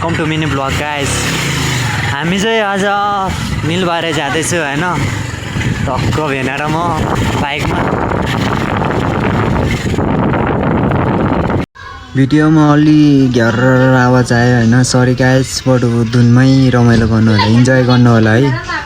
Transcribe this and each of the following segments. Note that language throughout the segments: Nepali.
Welcome to mini blog guys. हामी चाहिँ आज मिलबारे जाँदैछु हैन, टक्क भेनेर म बाइकमा। भिडियोमा अलि घर आवाज आयो हैन, सरी गाइस, बट धुनमै रमाइलो गर्नु होला, इन्जोय गर्नु होला है।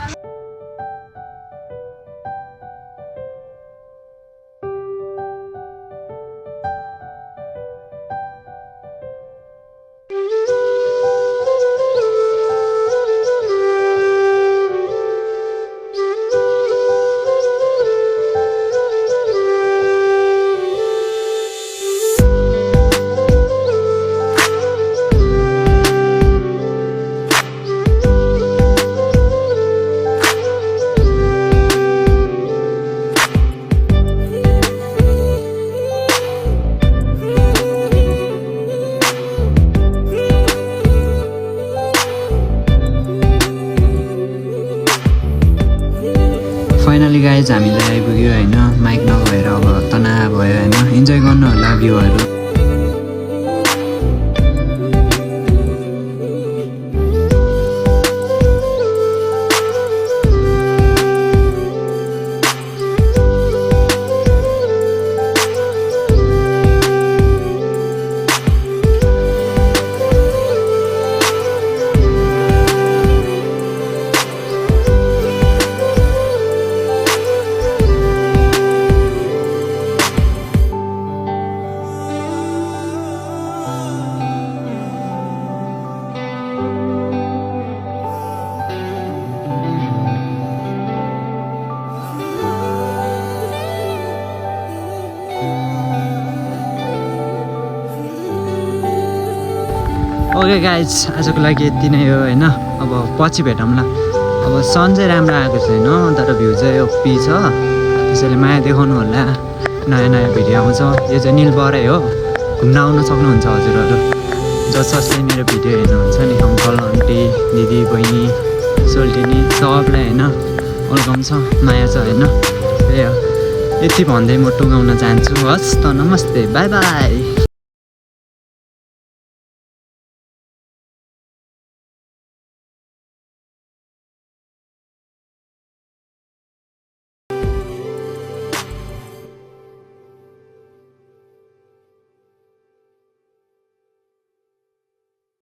फाइनली गाइज हामीलाई आइपुग्यो हैन, माइक नभएर अब तनाव भयो हैन, इन्जोय गर्नु होला भ्यूहरू। ओके गाइज, आजको लागि यति नै हो हैन, अब पछि भेटौँला। अब सन चाहिँ राम्रो आएको छैन तर भ्यू चाहिँ ओपी छ, त्यसैले माया देखाउनु होला। नयाँ नयाँ भिडियो आउँछ। यो चाहिँ निलबारै हो, घुम्न आउन सक्नुहुन्छ हजुरहरू। जसले मेरो भिडियो हेर्नुहुन्छ नि, अङ्कल आन्टी दिदी बहिनी सोल्टिनी सबलाई हैन वेलकम छ, माया छ हैन। त्यही हो, यति भन्दै म टुङ्गाउन चाहन्छु। हस् त, नमस्ते, बाई बाई।